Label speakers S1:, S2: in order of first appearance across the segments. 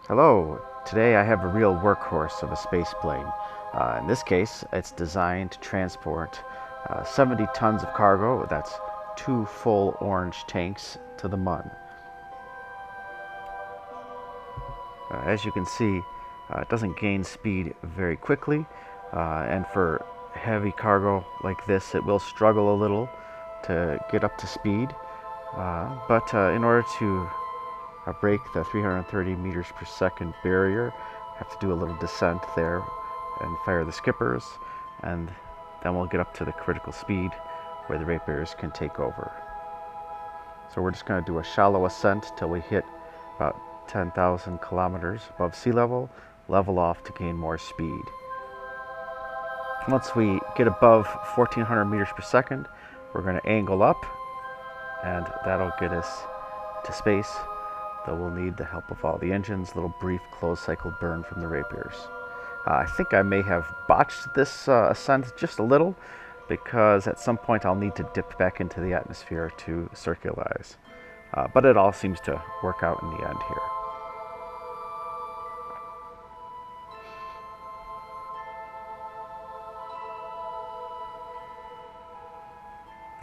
S1: Hello, today I have a real workhorse of a space plane. In this case, it's designed to transport 70 tons of cargo, that's 2 full orange tanks, to the Mun. As you can see, it doesn't gain speed very quickly, and for heavy cargo like this, it will struggle a little to get up to speed. But in order to break the 330 meters per second barrier, have to do a little descent there and fire the skippers, and then we'll get up to the critical speed where the ratepayers can take over. So we're just going to do a shallow ascent till we hit about 10,000 kilometers above sea level, level off to gain more speed. Once we get above 1400 meters per second, we're going to angle up, and that'll get us to space. Though we'll need the help of all the engines, a little brief closed cycle burn from the ratepayers. I think I may have botched this ascent just a little, because at some point I'll need to dip back into the atmosphere to circularize. But it all seems to work out in the end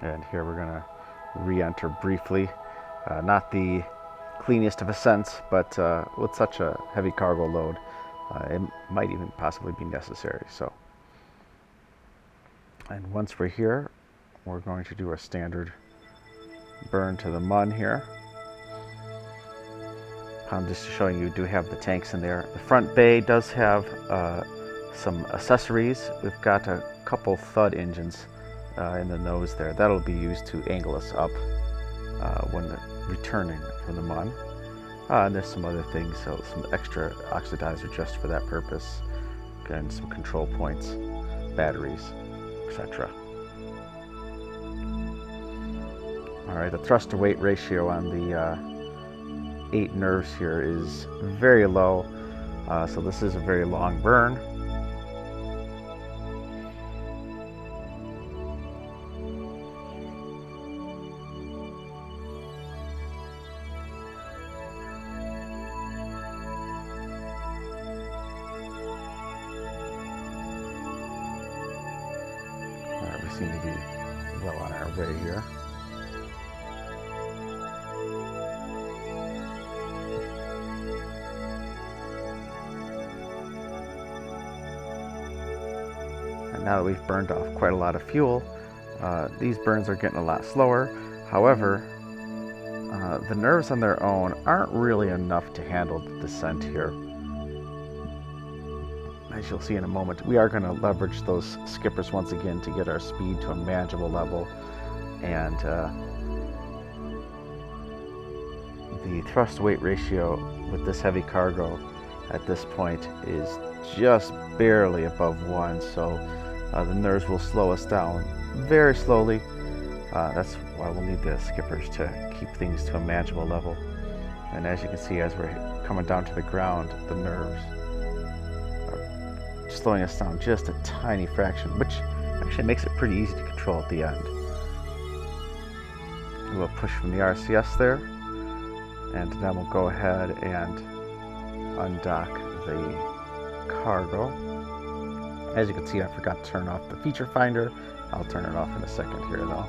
S1: here. And here we're going to re-enter briefly. Not the cleanest of ascents, but with such a heavy cargo load, it might even possibly be necessary. And once we're here, we're going to do our standard burn to the Mun here. I'm just showing you, do have the tanks in there. The front bay does have some accessories. We've got a couple thud engines in the nose there. That'll be used to angle us up when returning from the Mun. And there's some other things, so some extra oxidizer just for that purpose, and some control points, batteries, etc. Alright, the thrust to weight ratio on the 8 nerves here is very low, so this is a very long burn. We seem to be well on our way here. And now that we've burned off quite a lot of fuel, these burns are getting a lot slower. However, the nerves on their own aren't really enough to handle the descent here. As you'll see in a moment, we are going to leverage those skippers once again to get our speed to a manageable level, and the thrust weight ratio with this heavy cargo at this point is just barely above 1, so the nerves will slow us down very slowly. That's why we'll need the skippers to keep things to a manageable level. And as you can see, as we're coming down to the ground, the nerves slowing us down just a tiny fraction, which actually makes it pretty easy to control at the end. We'll push from the RCS there, and then we'll go ahead and undock the cargo. As you can see, I forgot to turn off the feature finder. I'll turn it off in a second here though.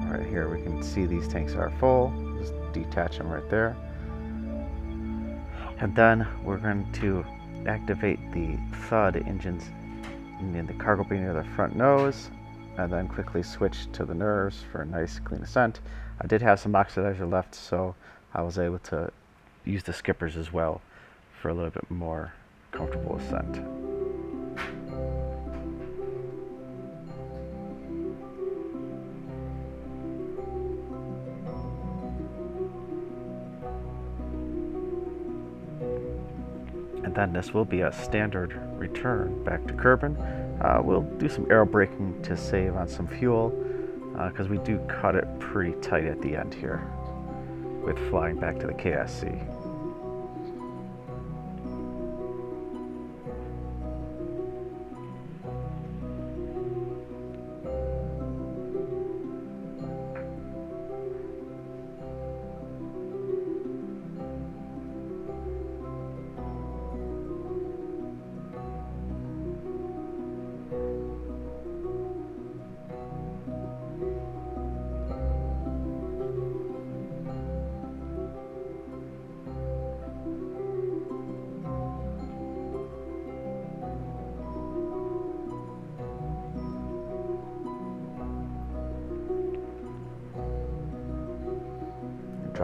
S1: Right here we can see these tanks are full. Just detach them right there. And then we're going to activate the thud engines in the cargo bay near the front nose, and then quickly switch to the nerves for a nice clean ascent. I did have some oxidizer left, so I was able to use the skippers as well for a little bit more comfortable ascent. And then this will be a standard return back to Kerbin. We'll do some aero braking to save on some fuel, because we do cut it pretty tight at the end here with flying back to the KSC.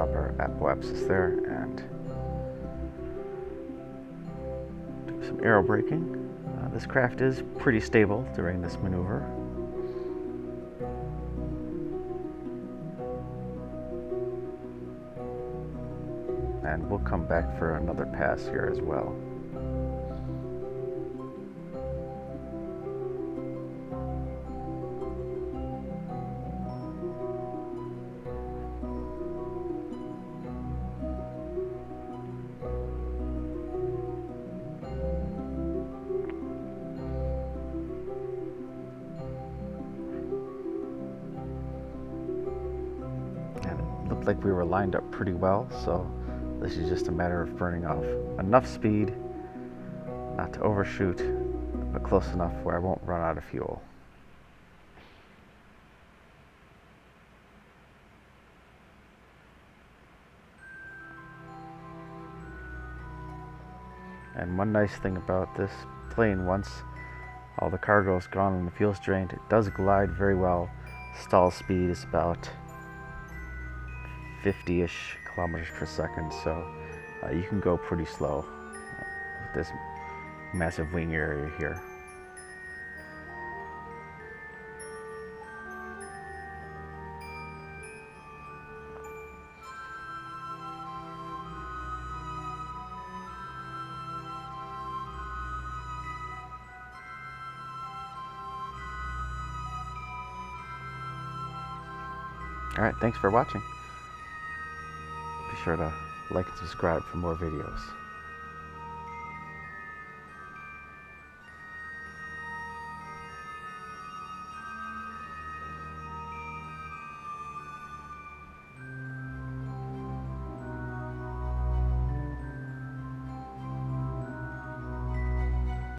S1: stop our apoapsis there and do some aero braking. This craft is pretty stable during this maneuver. And we'll come back for another pass here as well. Looked like we were lined up pretty well, so this is just a matter of burning off enough speed not to overshoot, but close enough where I won't run out of fuel. And one nice thing about this plane, once all the cargo is gone and the fuel's drained, it does glide very well. Stall speed is about 50-ish kilometers per second, so you can go pretty slow with this massive wing area here. Alright, thanks for watching. Be sure to like and subscribe for more videos.